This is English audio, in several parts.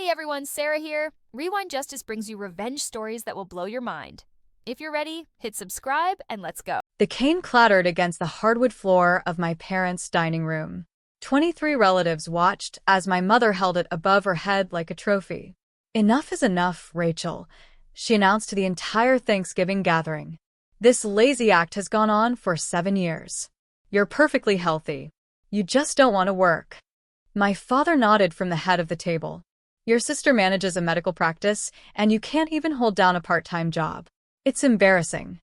Hey everyone, Sarah here. Rewind Justice brings you revenge stories that will blow your mind. If you're ready, hit subscribe and let's go. The cane clattered against the hardwood floor of my parents' dining room. 23 relatives watched as my mother held it above her head like a trophy. "Enough is enough, Rachel," she announced to the entire Thanksgiving gathering. "This lazy act has gone on for 7 years. You're perfectly healthy. You just don't want to work." My father nodded from the head of the table. "Your sister manages a medical practice, and you can't even hold down a part-time job. It's embarrassing."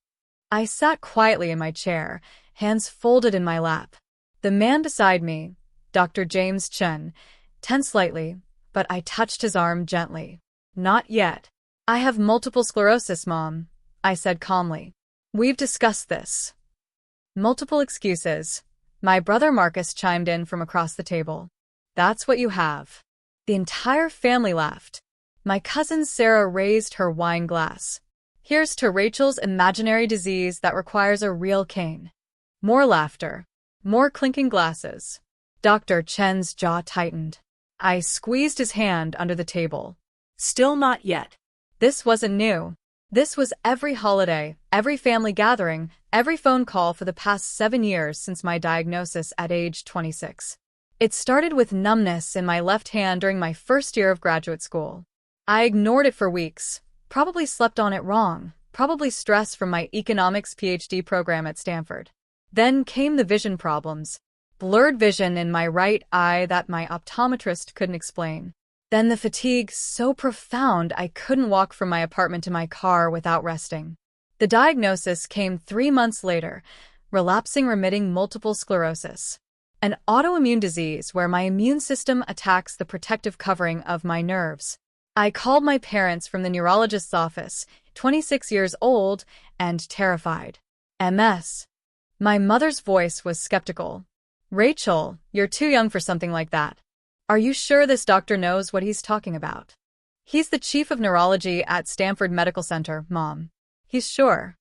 I sat quietly in my chair, hands folded in my lap. The man beside me, Dr. James Chen, tensed slightly, but I touched his arm gently. "Not yet. I have multiple sclerosis, Mom," I said calmly. "We've discussed this." "Multiple excuses," my brother Marcus chimed in from across the table. "That's what you have." The entire family laughed. My cousin Sarah raised her wine glass. "Here's to Rachel's imaginary disease that requires a real cane." More laughter. More clinking glasses. Dr. Chen's jaw tightened. I squeezed his hand under the table. "Still not yet." This wasn't new. This was every holiday, every family gathering, every phone call for the past 7 years since my diagnosis at age 26. It started with numbness in my left hand during my first year of graduate school. I ignored it for weeks, probably slept on it wrong, probably stressed from my economics PhD program at Stanford. Then came the vision problems, blurred vision in my right eye that my optometrist couldn't explain. Then the fatigue so profound I couldn't walk from my apartment to my car without resting. The diagnosis came 3 months later, relapsing remitting multiple sclerosis. An autoimmune disease where my immune system attacks the protective covering of my nerves. I called my parents from the neurologist's office, 26 years old and terrified. "MS." My mother's voice was skeptical. "Rachel, you're too young for something like that. Are you sure this doctor knows what he's talking about?" "He's the chief of neurology at Stanford Medical Center, Mom. He's sure."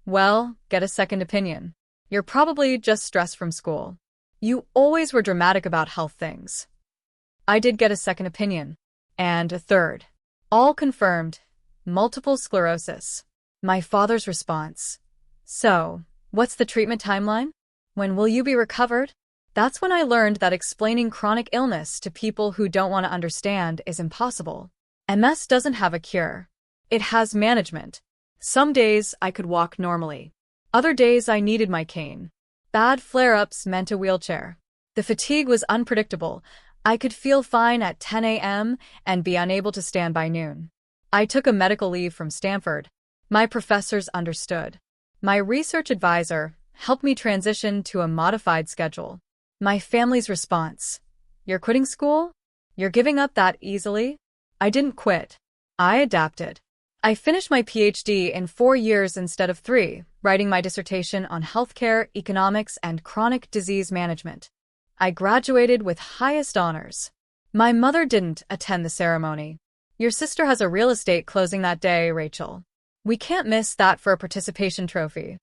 "Well, get a second opinion. You're probably just stressed from school. You always were dramatic about health things." I did get a second opinion. And a third. All confirmed. Multiple sclerosis. My father's response. "So, what's the treatment timeline? When will you be recovered?" That's when I learned that explaining chronic illness to people who don't want to understand is impossible. MS doesn't have a cure. It has management. Some days I could walk normally. Other days I needed my cane. Bad flare-ups meant a wheelchair. The fatigue was unpredictable. I could feel fine at 10 a.m. and be unable to stand by noon. I took a medical leave from Stanford. My professors understood. My research advisor helped me transition to a modified schedule. My family's response. "You're quitting school? You're giving up that easily?" I didn't quit. I adapted. I finished my PhD in 4 years instead of 3, writing my dissertation on healthcare, economics, and chronic disease management. I graduated with highest honors. My mother didn't attend the ceremony. "Your sister has a real estate closing that day, Rachel. We can't miss that for a participation trophy."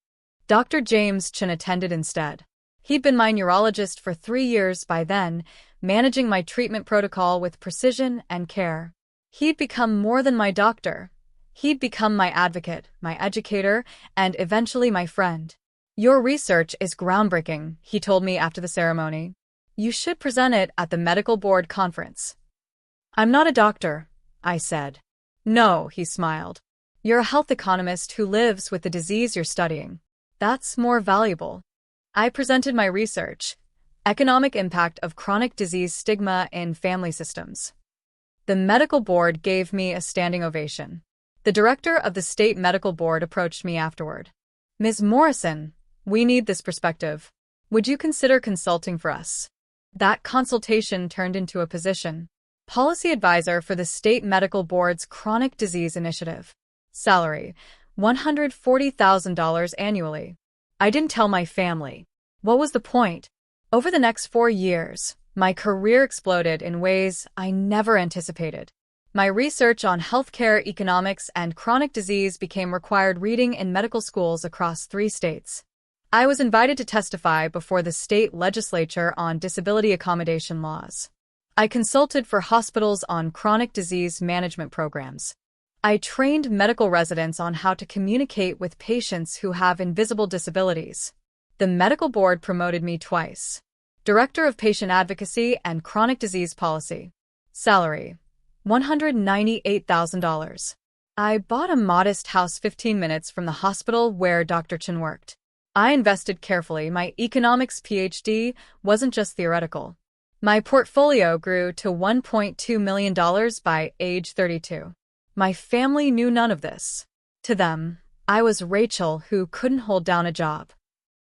Dr. James Chen attended instead. He'd been my neurologist for 3 years by then, managing my treatment protocol with precision and care. He'd become more than my doctor. He'd become my advocate, my educator, and eventually my friend. "Your research is groundbreaking," he told me after the ceremony. "You should present it at the medical board conference." "I'm not a doctor," I said. "No," he smiled. "You're a health economist who lives with the disease you're studying. That's more valuable." I presented my research, Economic Impact of Chronic Disease Stigma in Family Systems. The medical board gave me a standing ovation. The director of the state medical board approached me afterward. "Ms. Morrison, we need this perspective. Would you consider consulting for us?" That consultation turned into a position. Policy advisor for the state medical board's chronic disease initiative. Salary, $140,000 annually. I didn't tell my family. What was the point? Over the next 4 years, my career exploded in ways I never anticipated. My research on healthcare economics and chronic disease became required reading in medical schools across 3 states. I was invited to testify before the state legislature on disability accommodation laws. I consulted for hospitals on chronic disease management programs. I trained medical residents on how to communicate with patients who have invisible disabilities. The medical board promoted me twice. Director of Patient Advocacy and Chronic Disease Policy. Salary: $198,000. I bought a modest house 15 minutes from the hospital where Dr. Chen worked. I invested carefully. My economics PhD wasn't just theoretical. My portfolio grew to $1.2 million by age 32. My family knew none of this. To them, I was Rachel who couldn't hold down a job.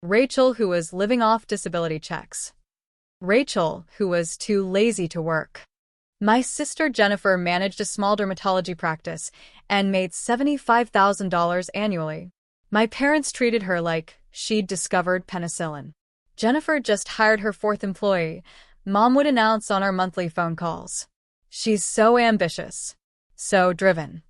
Rachel who was living off disability checks. Rachel who was too lazy to work. My sister Jennifer managed a small dermatology practice and made $75,000 annually. My parents treated her like she'd discovered penicillin. Jennifer just hired her 4th employee, Mom would announce on our monthly phone calls. She's so ambitious. So driven.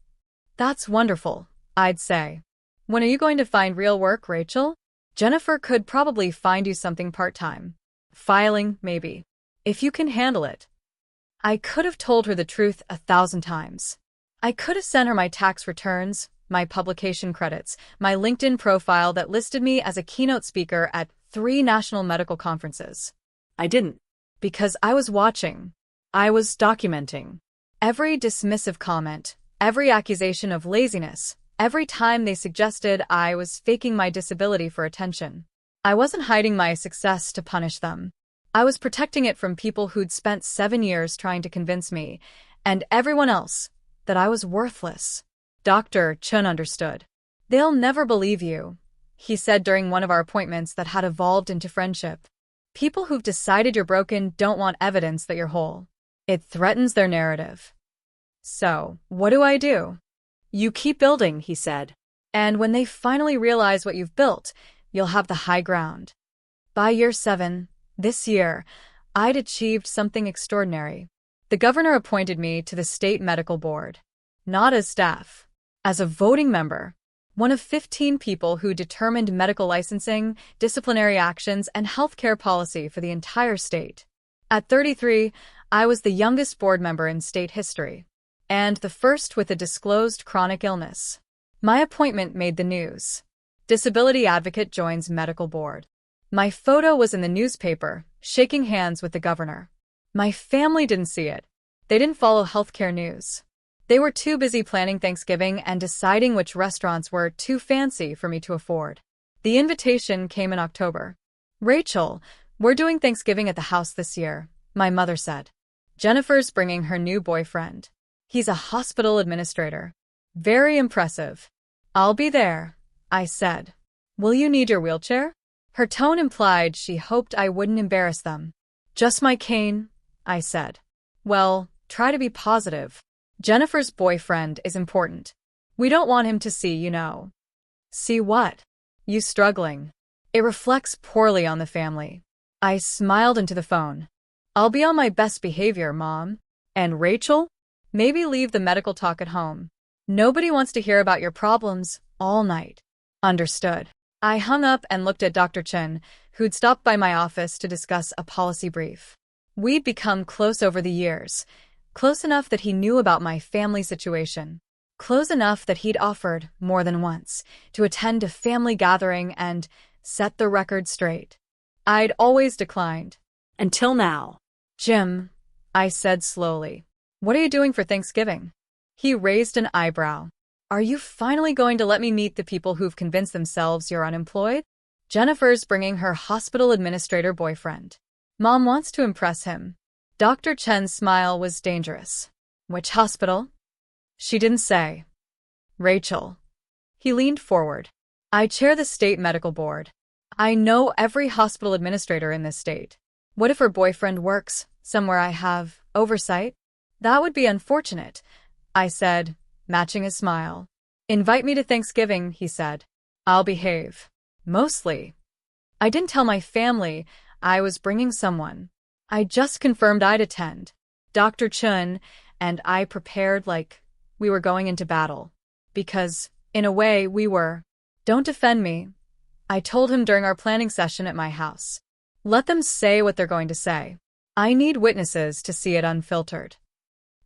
That's wonderful, I'd say. When are you going to find real work, Rachel? Jennifer could probably find you something part-time. Filing, maybe. If you can handle it. I could have told her the truth 1,000 times. I could have sent her my tax returns, my publication credits, my LinkedIn profile that listed me as a keynote speaker at 3 national medical conferences. I didn't. Because I was watching. I was documenting. Every dismissive comment, every accusation of laziness, every time they suggested I was faking my disability for attention. I wasn't hiding my success to punish them. I was protecting it from people who'd spent 7 years trying to convince me, and everyone else, that I was worthless. Dr. Chen understood. They'll never believe you, he said during one of our appointments that had evolved into friendship. People who've decided you're broken don't want evidence that you're whole. It threatens their narrative. So, what do I do? You keep building, he said. And when they finally realize what you've built, you'll have the high ground. By year 7, this year, I'd achieved something extraordinary. The governor appointed me to the state medical board. Not as staff. As a voting member. One of 15 people who determined medical licensing, disciplinary actions, and healthcare policy for the entire state. At 33, I was the youngest board member in state history. And the first with a disclosed chronic illness. My appointment made the news. Disability advocate joins medical board. My photo was in the newspaper, shaking hands with the governor. My family didn't see it. They didn't follow healthcare news. They were too busy planning Thanksgiving and deciding which restaurants were too fancy for me to afford. The invitation came in October. Rachel, we're doing Thanksgiving at the house this year, my mother said. Jennifer's bringing her new boyfriend. He's a hospital administrator. Very impressive. I'll be there, I said. Will you need your wheelchair? Her tone implied she hoped I wouldn't embarrass them. Just my cane, I said. Well, try to be positive. Jennifer's boyfriend is important. We don't want him to see, you know. See what? You struggling. It reflects poorly on the family. I smiled into the phone. I'll be on my best behavior, Mom. And Rachel? Maybe leave the medical talk at home. Nobody wants to hear about your problems all night. Understood. I hung up and looked at Dr. Chen, who'd stopped by my office to discuss a policy brief. We'd become close over the years. Close enough that he knew about my family situation. Close enough that he'd offered, more than once, to attend a family gathering and set the record straight. I'd always declined. Until now. Jim, I said slowly. What are you doing for Thanksgiving? He raised an eyebrow. Are you finally going to let me meet the people who've convinced themselves you're unemployed? Jennifer's bringing her hospital administrator boyfriend. Mom wants to impress him. Dr. Chen's smile was dangerous. Which hospital? She didn't say. Rachel. He leaned forward. I chair the state medical board. I know every hospital administrator in this state. What if her boyfriend works somewhere I have oversight? That would be unfortunate, I said, matching his smile. Invite me to Thanksgiving, he said. I'll behave. Mostly. I didn't tell my family I was bringing someone. I just confirmed I'd attend. Dr. Chen and I prepared like we were going into battle. Because, in a way, we were. Don't defend me, I told him during our planning session at my house. Let them say what they're going to say. I need witnesses to see it unfiltered.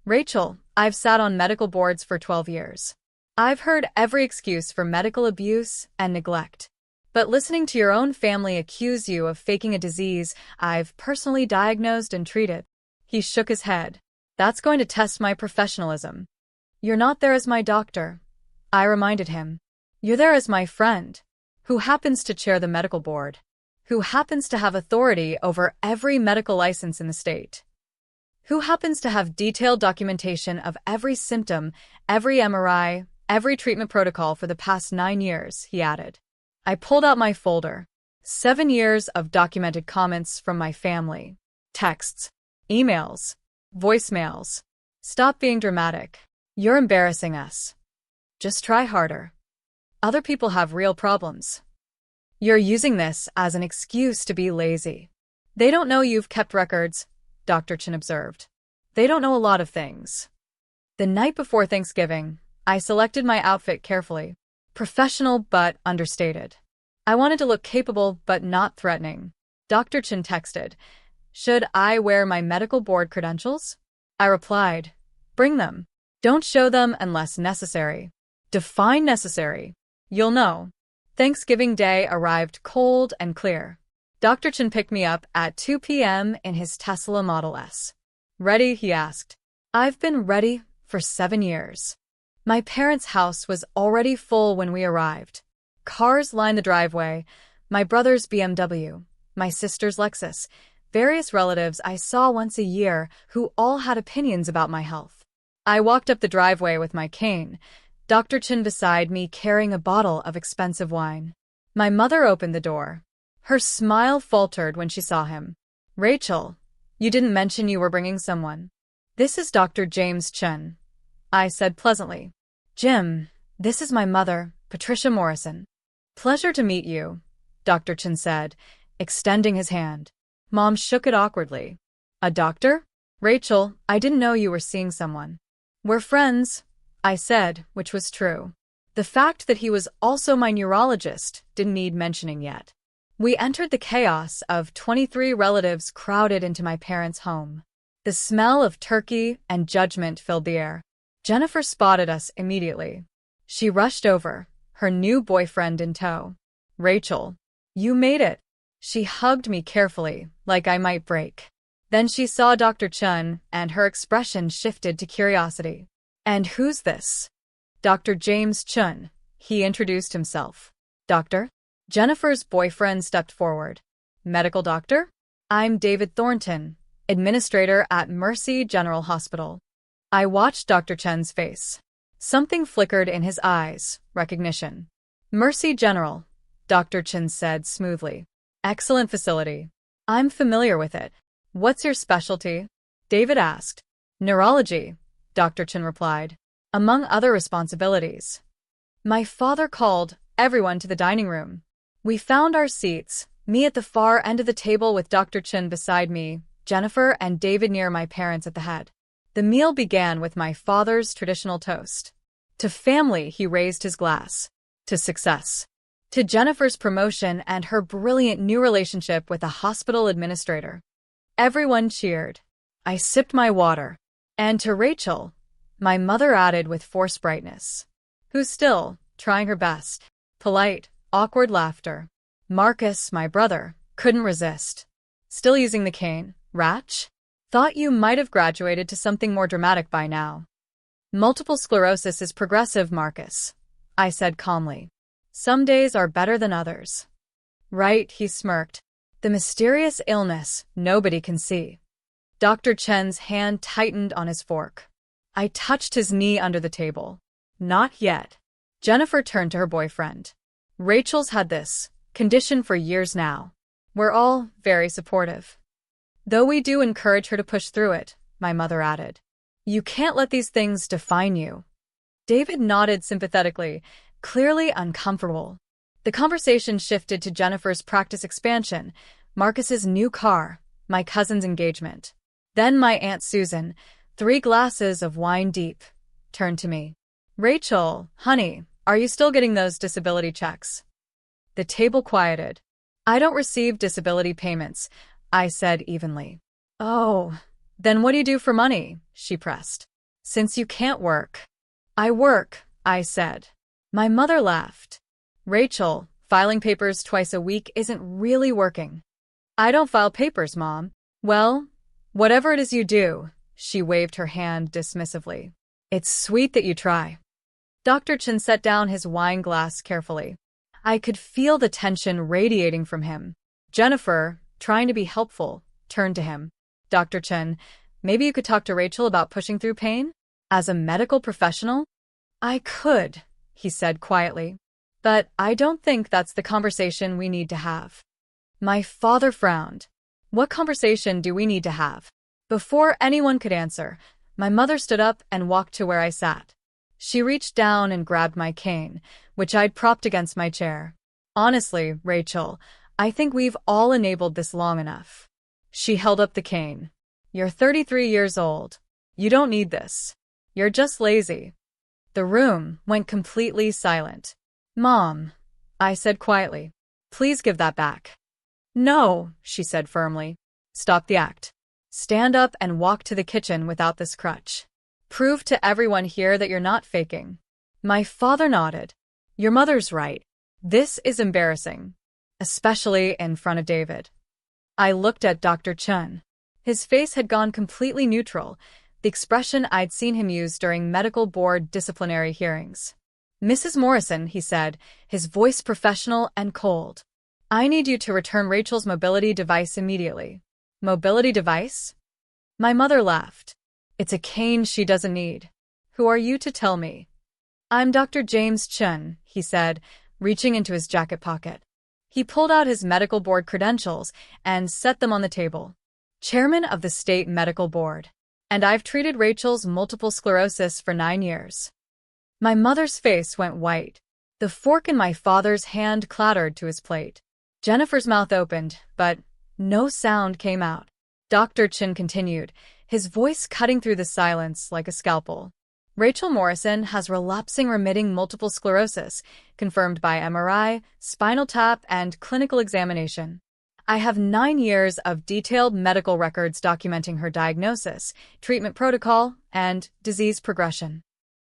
Rachel, I've sat on medical boards for 12 years. I've heard every excuse for medical abuse and neglect. But listening to your own family accuse you of faking a disease I've personally diagnosed and treated. He shook his head. That's going to test my professionalism. You're not there as my doctor, I reminded him. You're there as my friend, who happens to chair the medical board, who happens to have authority over every medical license in the state, who happens to have detailed documentation of every symptom, every MRI, every treatment protocol for the past 9 years, he added. I pulled out my folder. 7 years of documented comments from my family. Texts, emails, voicemails. Stop being dramatic. You're embarrassing us. Just try harder. Other people have real problems. You're using this as an excuse to be lazy. They don't know you've kept records, Dr. Chin observed. They don't know a lot of things. The night before Thanksgiving, I selected my outfit carefully. Professional but understated. I wanted to look capable but not threatening. Dr. Chin texted, "Should I wear my medical board credentials?" I replied, "Bring them. Don't show them unless necessary." Define necessary. You'll know. Thanksgiving Day arrived cold and clear. Dr. Chin picked me up at 2 p.m. in his Tesla Model S. Ready? He asked. I've been ready for 7 years. My parents' house was already full when we arrived. Cars lined the driveway, my brother's BMW, my sister's Lexus, various relatives I saw once a year who all had opinions about my health. I walked up the driveway with my cane, Dr. Chin beside me carrying a bottle of expensive wine. My mother opened the door. Her smile faltered when she saw him. Rachel, you didn't mention you were bringing someone. This is Dr. James Chen, I said pleasantly. Jim, this is my mother, Patricia Morrison. Pleasure to meet you, Dr. Chen said, extending his hand. Mom shook it awkwardly. A doctor? Rachel, I didn't know you were seeing someone. We're friends, I said, which was true. The fact that he was also my neurologist didn't need mentioning yet. We entered the chaos of 23 relatives crowded into my parents' home. The smell of turkey and judgment filled the air. Jennifer spotted us immediately. She rushed over, her new boyfriend in tow. Rachel, you made it. She hugged me carefully, like I might break. Then she saw Dr. Chen, and her expression shifted to curiosity. And who's this? Dr. James Chen, he introduced himself. Doctor? Jennifer's boyfriend stepped forward. Medical doctor? I'm David Thornton, administrator at Mercy General Hospital. I watched Dr. Chen's face. Something flickered in his eyes, recognition. Mercy General, Dr. Chen said smoothly. Excellent facility. I'm familiar with it. What's your specialty? David asked. Neurology, Dr. Chen replied. Among other responsibilities. My father called everyone to the dining room. We found our seats, me at the far end of the table with Dr. Chen beside me, Jennifer and David near my parents at the head. The meal began with my father's traditional toast. To family, he raised his glass. To success. To Jennifer's promotion and her brilliant new relationship with a hospital administrator. Everyone cheered. I sipped my water. And to Rachel, my mother added with forced brightness, who's still trying her best. Polite, awkward laughter. Marcus, my brother, couldn't resist. Still using the cane, Ratch? Thought you might have graduated to something more dramatic by now. Multiple sclerosis is progressive, Marcus, I said calmly. Some days are better than others. Right, he smirked. The mysterious illness nobody can see. Dr. Chen's hand tightened on his fork. I touched his knee under the table. Not yet. Jennifer turned to her boyfriend. Rachel's had this condition for years now. We're all very supportive. Though we do encourage her to push through it, my mother added. You can't let these things define you. David nodded sympathetically, clearly uncomfortable. The conversation shifted to Jennifer's practice expansion, Marcus's new car, my cousin's engagement. Then my Aunt Susan, 3 glasses of wine deep, turned to me. Rachel, honey, are you still getting those disability checks? The table quieted. I don't receive disability payments, I said evenly. Oh, then what do you do for money? She pressed. Since you can't work. I work, I said. My mother laughed. Rachel, filing papers twice a week isn't really working. I don't file papers, Mom. Well, whatever it is you do, she waved her hand dismissively. It's sweet that you try. Dr. Chen set down his wine glass carefully. I could feel the tension radiating from him. Jennifer, trying to be helpful, turned to him. Dr. Chen, maybe you could talk to Rachel about pushing through pain? As a medical professional? I could, he said quietly. But I don't think that's the conversation we need to have. My father frowned. What conversation do we need to have? Before anyone could answer, my mother stood up and walked to where I sat. She reached down and grabbed my cane, which I'd propped against my chair. Honestly, Rachel, I think we've all enabled this long enough. She held up the cane. You're 33 years old. You don't need this. You're just lazy. The room went completely silent. Mom, I said quietly, please give that back. No, she said firmly. Stop the act. Stand up and walk to the kitchen without this crutch. Prove to everyone here that you're not faking. My father nodded. Your mother's right. This is embarrassing, especially in front of David. I looked at Dr. Chen. His face had gone completely neutral, the expression I'd seen him use during medical board disciplinary hearings. Mrs. Morrison, he said, his voice professional and cold. I need you to return Rachel's mobility device immediately. Mobility device? My mother laughed. It's a cane she doesn't need. Who are you to tell me? I'm Dr. James Chen, he said, reaching into his jacket pocket. He pulled out his medical board credentials and set them on the table. Chairman of the State Medical Board. And I've treated Rachel's multiple sclerosis for 9 years. My mother's face went white. The fork in my father's hand clattered to his plate. Jennifer's mouth opened, but no sound came out. Dr. Chen continued, his voice cutting through the silence like a scalpel. Rachel Morrison has relapsing remitting multiple sclerosis, confirmed by MRI, spinal tap, and clinical examination. I have 9 years of detailed medical records documenting her diagnosis, treatment protocol, and disease progression.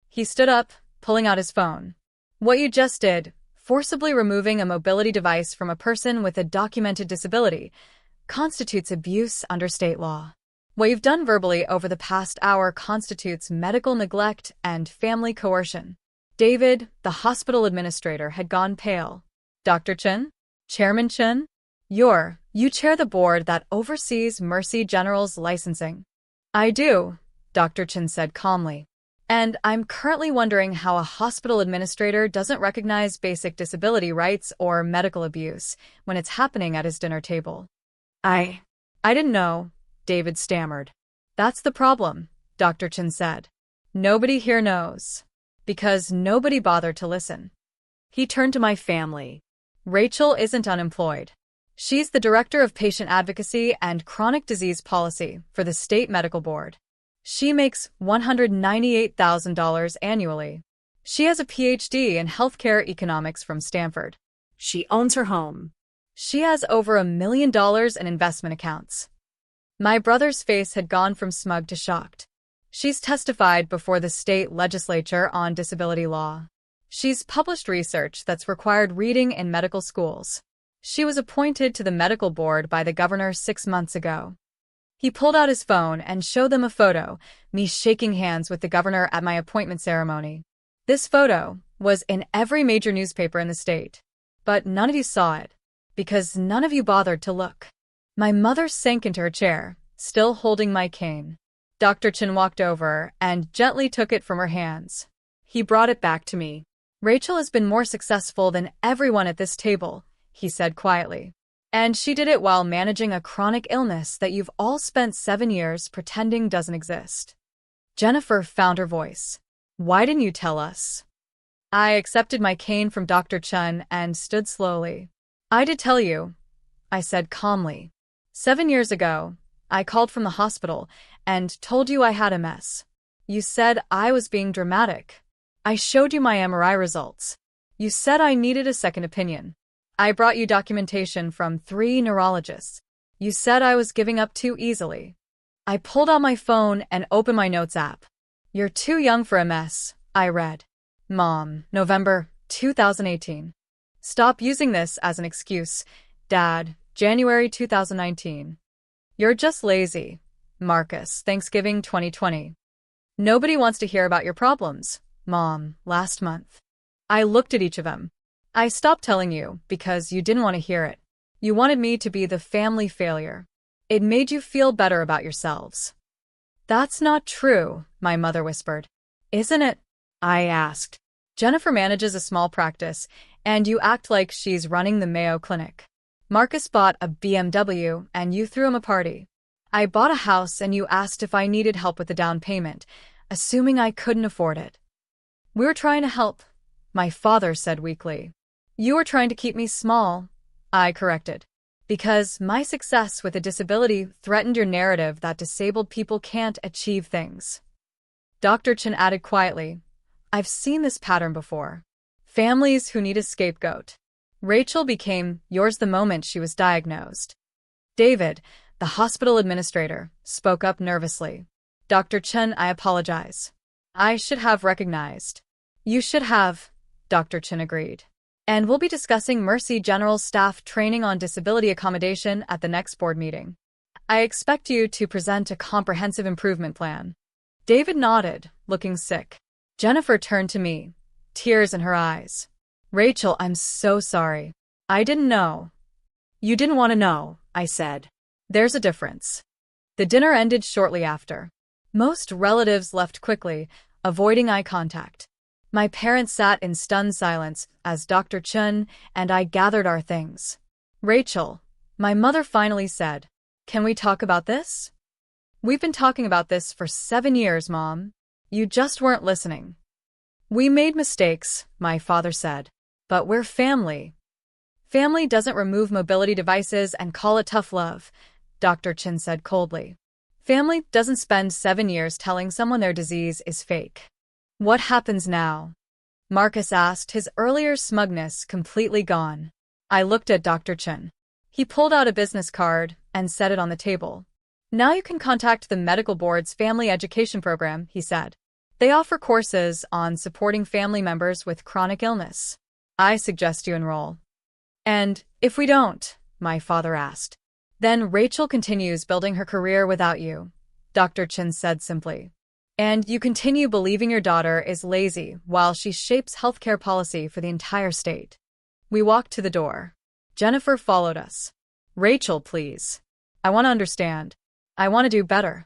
He stood up, pulling out his phone. What you just did, forcibly removing a mobility device from a person with a documented disability, constitutes abuse under state law. What you've done verbally over the past hour constitutes medical neglect and family coercion. David, the hospital administrator, had gone pale. Dr. Chen? Chairman Chen? You chair the board that oversees Mercy General's licensing. I do, Dr. Chen said calmly. And I'm currently wondering how a hospital administrator doesn't recognize basic disability rights or medical abuse when it's happening at his dinner table. I didn't know, David stammered. That's the problem, Dr. Chen said. Nobody here knows. Because nobody bothered to listen. He turned to my family. Rachel isn't unemployed. She's the Director of Patient Advocacy and Chronic Disease Policy for the State Medical Board. She makes $198,000 annually. She has a PhD in healthcare economics from Stanford. She owns her home. She has over $1 million in investment accounts. My brother's face had gone from smug to shocked. She's testified before the state legislature on disability law. She's published research that's required reading in medical schools. She was appointed to the medical board by the governor 6 months ago. He pulled out his phone and showed them a photo, me shaking hands with the governor at my appointment ceremony. This photo was in every major newspaper in the state. But none of you saw it, because none of you bothered to look. My mother sank into her chair, still holding my cane. Dr. Chen walked over and gently took it from her hands. He brought it back to me. Rachel has been more successful than everyone at this table, he said quietly. And she did it while managing a chronic illness that you've all spent 7 years pretending doesn't exist. Jennifer found her voice. Why didn't you tell us? I accepted my cane from Dr. Chen and stood slowly. I did tell you, I said calmly. 7 years ago, I called from the hospital and told you I had MS. You said I was being dramatic. I showed you my MRI results. You said I needed a second opinion. I brought you documentation from 3 neurologists. You said I was giving up too easily. I pulled out my phone and opened my notes app. You're too young for MS, I read. Mom, November 2018. Stop using this as an excuse. Dad, January 2019. You're just lazy. Marcus, Thanksgiving 2020. Nobody wants to hear about your problems. Mom, last month. I looked at each of them. I stopped telling you because you didn't want to hear it. You wanted me to be the family failure. It made you feel better about yourselves. That's not true, my mother whispered. Isn't it? I asked. Jennifer manages a small practice, and you act like she's running the Mayo Clinic. Marcus bought a BMW, and you threw him a party. I bought a house, and you asked if I needed help with the down payment, assuming I couldn't afford it. We were trying to help, my father said weakly. You were trying to keep me small, I corrected. Because my success with a disability threatened your narrative that disabled people can't achieve things. Dr. Chen added quietly, I've seen this pattern before. Families who need a scapegoat. Rachel became yours the moment she was diagnosed. David, the hospital administrator, spoke up nervously. Dr. Chen, I apologize. I should have recognized. You should have, Dr. Chen agreed. And we'll be discussing Mercy General's staff training on disability accommodation at the next board meeting. I expect you to present a comprehensive improvement plan. David nodded, looking sick. Jennifer turned to me, tears in her eyes. Rachel, I'm so sorry. I didn't know. You didn't want to know, I said. There's a difference. The dinner ended shortly after. Most relatives left quickly, avoiding eye contact. My parents sat in stunned silence as Dr. Chen and I gathered our things. Rachel, my mother finally said, can we talk about this? We've been talking about this for 7 years, Mom. You just weren't listening. We made mistakes, my father said. But we're family. Family doesn't remove mobility devices and call it tough love, Dr. Chen said coldly. Family doesn't spend 7 years telling someone their disease is fake. What happens now? Marcus asked, his earlier smugness completely gone. I looked at Dr. Chen. He pulled out a business card and set it on the table. Now you can contact the medical board's family education program, he said. They offer courses on supporting family members with chronic illness. I suggest you enroll. And if we don't, my father asked, then Rachel continues building her career without you, Dr. Chen said simply. And you continue believing your daughter is lazy while she shapes healthcare policy for the entire state. We walked to the door. Jennifer followed us. Rachel, please. I want to understand. I want to do better.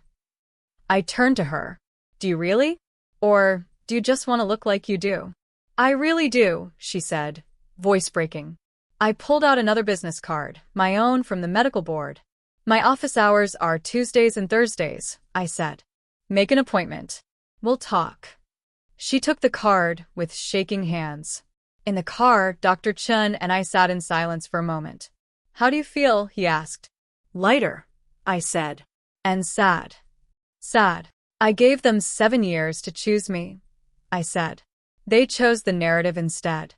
I turned to her. Do you really? Or do you just want to look like you do? I really do, she said, voice breaking. I pulled out another business card, my own from the medical board. My office hours are Tuesdays and Thursdays, I said. Make an appointment. We'll talk. She took the card with shaking hands. In the car, Dr. Chen and I sat in silence for a moment. How do you feel? He asked. Lighter, I said. And sad. Sad. I gave them 7 years to choose me, I said. They chose the narrative instead.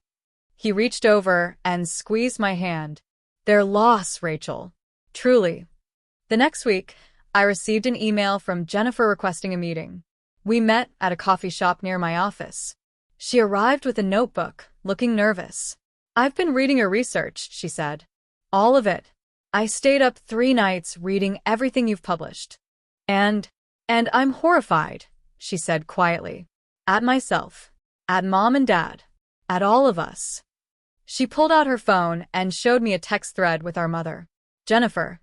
He reached over and squeezed my hand. Their loss, Rachel. Truly. The next week, I received an email from Jennifer requesting a meeting. We met at a coffee shop near my office. She arrived with a notebook, looking nervous. I've been reading your research, she said. All of it. I stayed up 3 nights reading everything you've published. And I'm horrified, she said quietly. At myself. At Mom and Dad. At all of us. She pulled out her phone and showed me a text thread with our mother. Jennifer,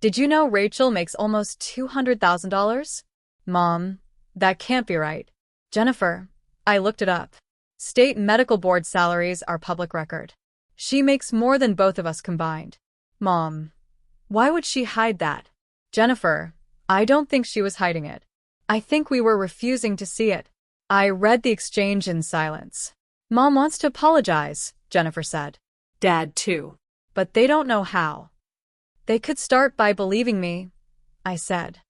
did you know Rachel makes almost $200,000? Mom, that can't be right. Jennifer, I looked it up. State medical board salaries are public record. She makes more than both of us combined. Mom, why would she hide that? Jennifer, I don't think she was hiding it. I think we were refusing to see it. I read the exchange in silence. Mom wants to apologize, Jennifer said. Dad, too. But they don't know how. They could start by believing me, I said.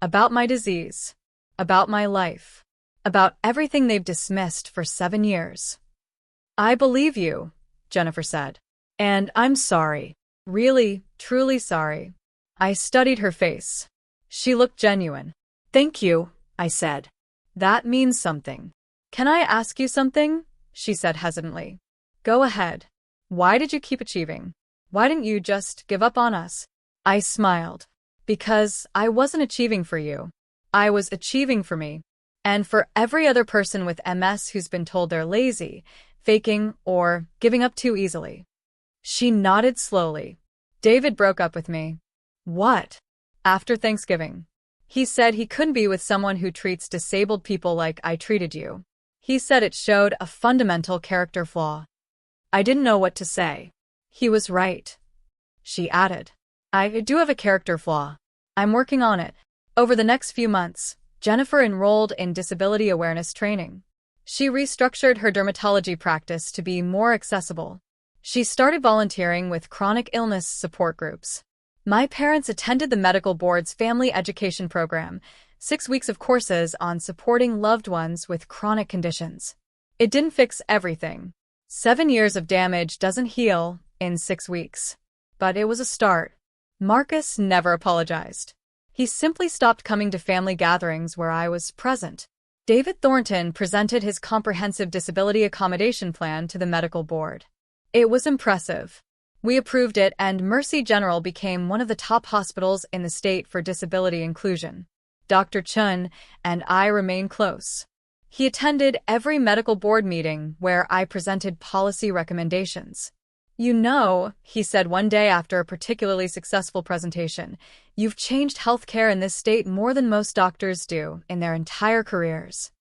About my disease. About my life. About everything they've dismissed for 7 years. I believe you, Jennifer said. And I'm sorry. Really, truly sorry. I studied her face. She looked genuine. Thank you, I said. That means something. Can I ask you something? She said hesitantly. Go ahead. Why did you keep achieving? Why didn't you just give up on us? I smiled. Because I wasn't achieving for you. I was achieving for me. And for every other person with MS who's been told they're lazy, faking, or giving up too easily. She nodded slowly. David broke up with me. What? After Thanksgiving. He said he couldn't be with someone who treats disabled people like I treated you. He said it showed a fundamental character flaw. I didn't know what to say. He was right. She added. I do have a character flaw. I'm working on it. Over the next few months, Jennifer enrolled in disability awareness training. She restructured her dermatology practice to be more accessible. She started volunteering with chronic illness support groups. My parents attended the medical board's family education program, 6 weeks of courses on supporting loved ones with chronic conditions. It didn't fix everything. 7 years of damage doesn't heal in 6 weeks. But it was a start. Marcus never apologized. He simply stopped coming to family gatherings where I was present. David Thornton presented his comprehensive disability accommodation plan to the medical board. It was impressive. We approved it, and Mercy General became one of the top hospitals in the state for disability inclusion. Dr. Chun and I remain close. He attended every medical board meeting where I presented policy recommendations. You know, he said one day after a particularly successful presentation, you've changed healthcare in this state more than most doctors do in their entire careers.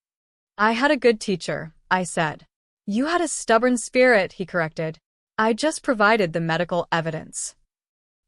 I had a good teacher, I said. You had a stubborn spirit, he corrected. I just provided the medical evidence.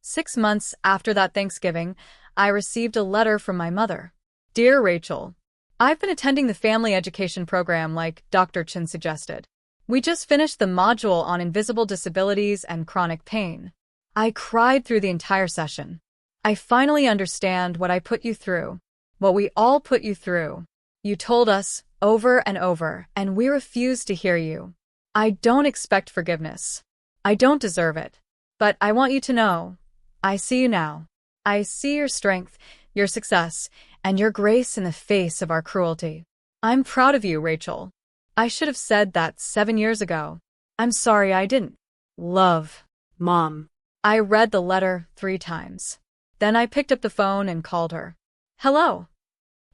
6 months after that Thanksgiving, I received a letter from my mother. Dear Rachel, I've been attending the family education program like Dr. Chin suggested. We just finished the module on invisible disabilities and chronic pain. I cried through the entire session. I finally understand what I put you through, what we all put you through. You told us over and over, and we refused to hear you. I don't expect forgiveness. I don't deserve it. But I want you to know, I see you now. I see your strength, your success, and your grace in the face of our cruelty. I'm proud of you, Rachel. I should have said that 7 years ago. I'm sorry I didn't. Love. Mom. I read the letter 3 times. Then I picked up the phone and called her. Hello.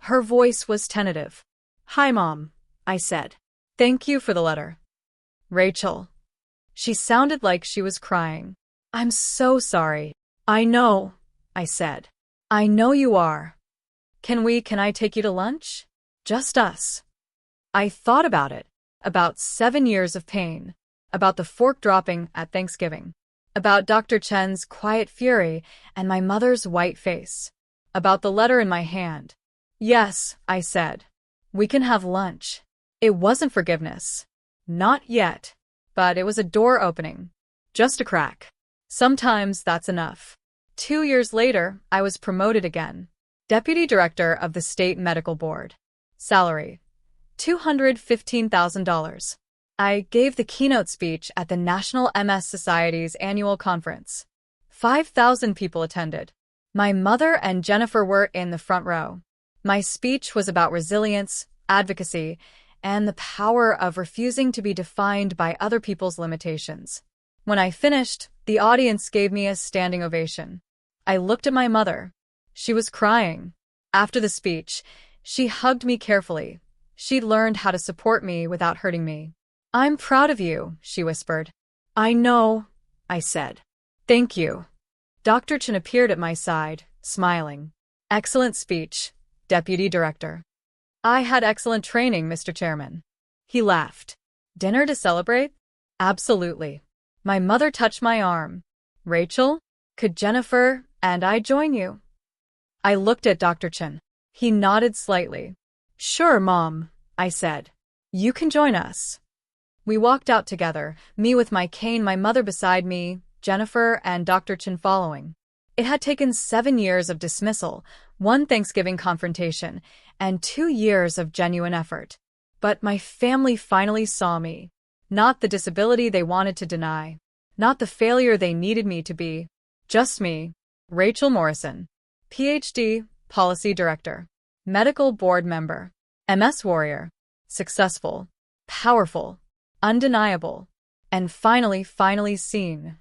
Her voice was tentative. Hi, Mom, I said. Thank you for the letter. Rachel. She sounded like she was crying. I'm so sorry. I know, I said. I know you are. Can I take you to lunch? Just us. I thought about it. About 7 years of pain. About the fork dropping at Thanksgiving. About Dr. Chen's quiet fury and my mother's white face. About the letter in my hand. Yes, I said. We can have lunch. It wasn't forgiveness. Not yet. But it was a door opening. Just a crack. Sometimes that's enough. 2 years later, I was promoted again. Deputy Director of the State Medical Board. Salary: $215,000. I gave the keynote speech at the National MS Society's annual conference. 5,000 people attended. My mother and Jennifer were in the front row. My speech was about resilience, advocacy, and the power of refusing to be defined by other people's limitations. When I finished, the audience gave me a standing ovation. I looked at my mother. She was crying. After the speech, she hugged me carefully. She'd learned how to support me without hurting me. I'm proud of you, she whispered. I know, I said. Thank you. Dr. Chen appeared at my side, smiling. Excellent speech, Deputy Director. I had excellent training, Mr. Chairman. He laughed. Dinner to celebrate? Absolutely. My mother touched my arm. Rachel, could Jennifer and I join you? I looked at Dr. Chen. He nodded slightly. Sure, Mom, I said. You can join us. We walked out together, me with my cane, my mother beside me, Jennifer and Dr. Chen following. It had taken 7 years of dismissal, 1 Thanksgiving confrontation, and 2 years of genuine effort. But my family finally saw me. Not the disability they wanted to deny. Not the failure they needed me to be. Just me, Rachel Morrison. PhD, policy director, medical board member, MS warrior, successful, powerful, undeniable, and finally seen.